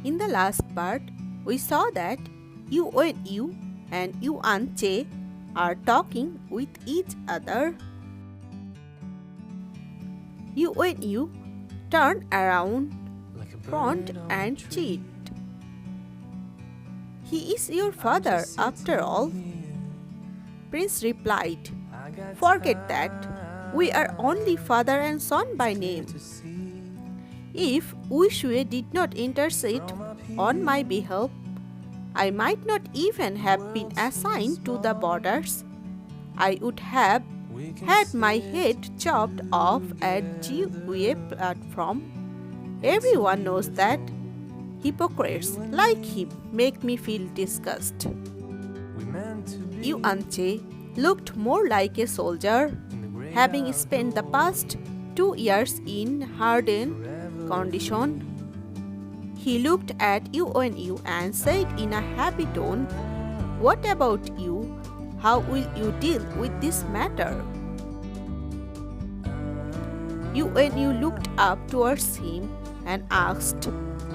In the last part, we saw that Yu and Yuan Che are talking with each other. Yu turned around, front and cheat. He is your father after all. Prince replied, forget that. We are only father and son by name. If Wu Shui did not intercede on my behalf, I might not even have been assigned to the borders. I would have had my head chopped off at Jiwei platform. Everyone knows that. Hypocrites like him make me feel disgust. Yuan Che looked more like a soldier, having spent the past 2 years in hardened condition. He looked at Yu and said in a happy tone, what about you? How will you deal with this matter? Yu looked up towards him and asked,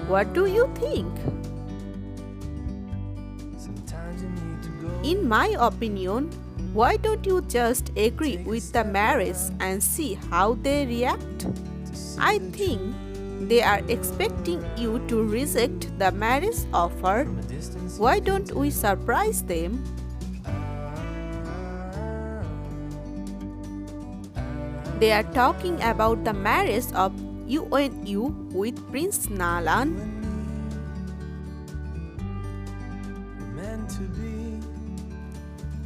what do you think? In my opinion, why don't you just agree with the marriage and see how they react? I think they are expecting you to reject the marriage offer. Why don't we surprise them? They are talking about the marriage of Yu with Prince Nalan.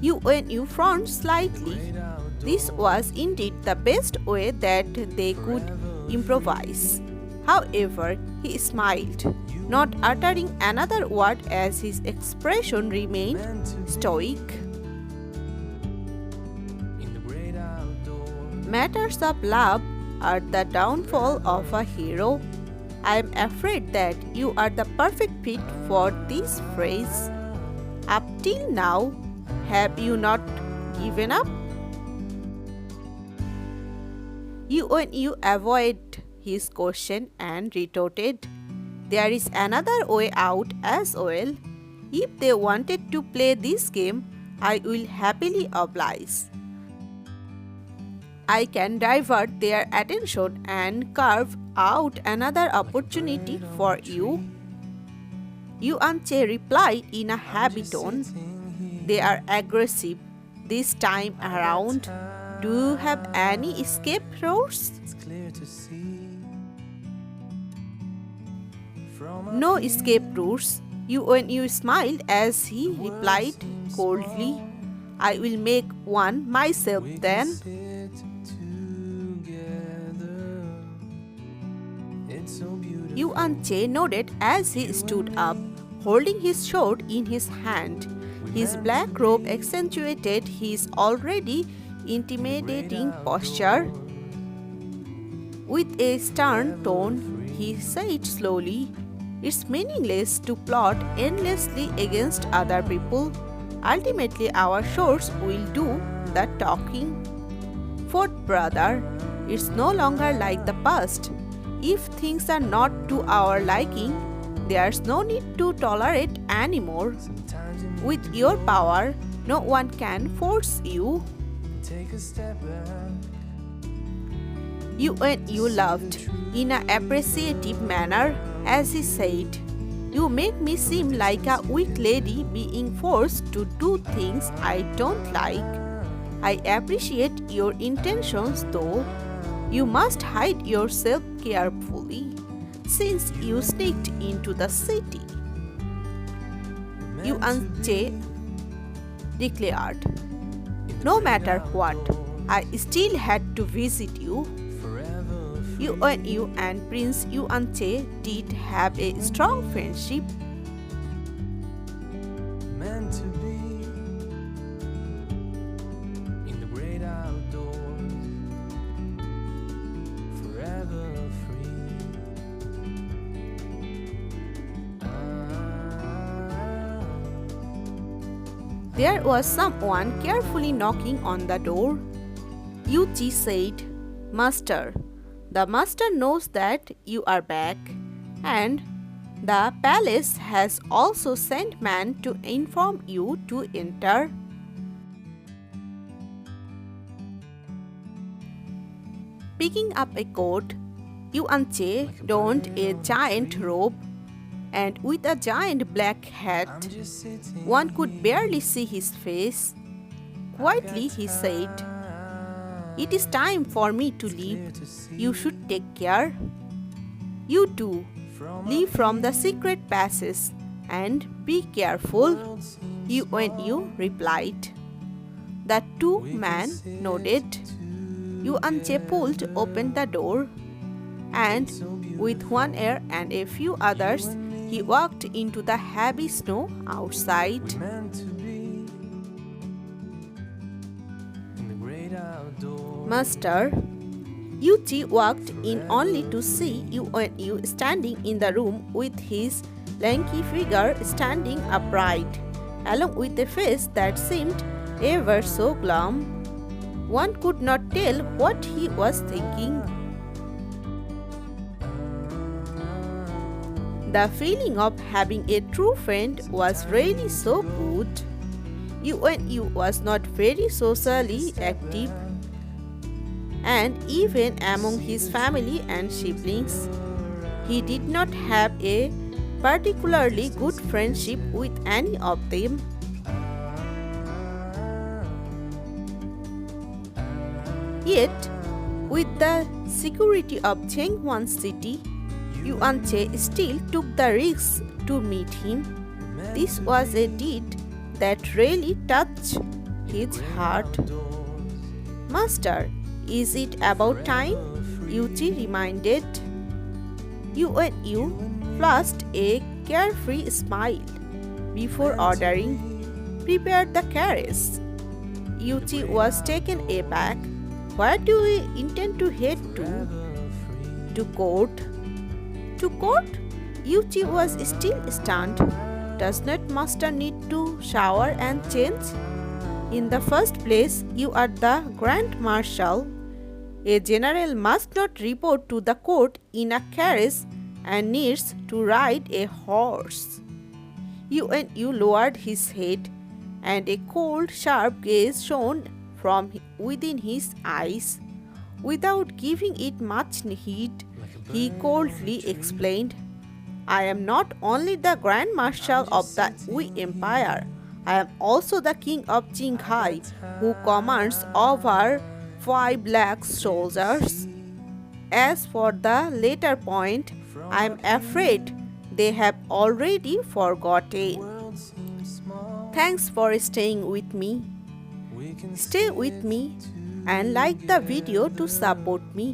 Yu frowned slightly. This was indeed the best way that they could improvise. However, he smiled, not uttering another word as his expression remained stoic. Matters of love are the downfall of a hero. I am afraid that you are the perfect fit for this phrase. Up till now, have you not given up? You avoided his question and retorted, there is another way out as well. If they wanted to play this game, I will happily oblige. I can divert their attention and carve out another opportunity for you. Yuan Che replied in a happy tone, they are aggressive this time around. Do you have any escape routes? No escape routes. You smiled as he replied coldly, I will make one myself then. Yuan Che nodded as he stood up, holding his sword in his hand. His black robe accentuated his already intimidating posture. With a stern tone, he said slowly, it's meaningless to plot endlessly against other people. Ultimately, our swords will do the talking. Fourth brother, it's no longer like the past. If things are not to our liking, there's no need to tolerate anymore. With your power, no one can force you. You laughed in an appreciative manner as he said, you make me seem like a weak lady being forced to do things I don't like. I appreciate your intentions though. You must hide yourself carefully since you sneaked into the city. Yuan Che declared, no matter what, I still had to visit you. You and Prince Yuan Che did have a strong friendship. Meant to be in the great outdoors, forever free. There was someone carefully knocking on the door. Yu Chi said, Master, the master knows that you are back, and The palace has also sent men to inform you to enter. Picking up a coat, Yuan-che donned a giant robe, and with a giant black hat, one could barely see his face. Quietly he said, "It is time for me to leave. You should take care. You too, leave from the secret passes and be careful," Yuan-yu replied. The two men nodded. Yuan-che pulled open the door, and with Hwan Er and a few others, he walked into the heavy snow outside. Master, Yu-chi walked in only to see Yuan-yu standing in the room with his lanky figure standing upright, along with a face that seemed ever so glum. One could not tell what he was thinking. The feeling of having a true friend was really so good. Yuan-yu was not very socially active, and even among his family and siblings, he did not have a particularly good friendship with any of them. Yet, with the security of Chenghuan city, Yuan-che still took the risk to meet him. This was a deed that really touched his heart. "Master, is it about time?" Yu-chi reminded. Yuan-yu flashed a carefree smile before ordering, "Prepare the carriage." Yu-chi was taken aback. "Where do we intend to head to?" "To court." "To court?" Yu-chi was still stunned. "Does not master need to shower and change? In the first place, you are the Grand Marshal. A general must not report to the court in a carriage and needs to ride a horse." Yuan-yu lowered his head, and a cold, sharp gaze shone from within his eyes. Without giving it much heed, he coldly explained, "I am not only the Grand Marshal of the Wei Empire, I am also the King of Qinghai, who commands over 5 lakh soldiers. As for the later point, I am afraid they have already forgotten. Thanks for staying with me. Stay with me and like the video to support me.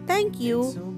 Thank you."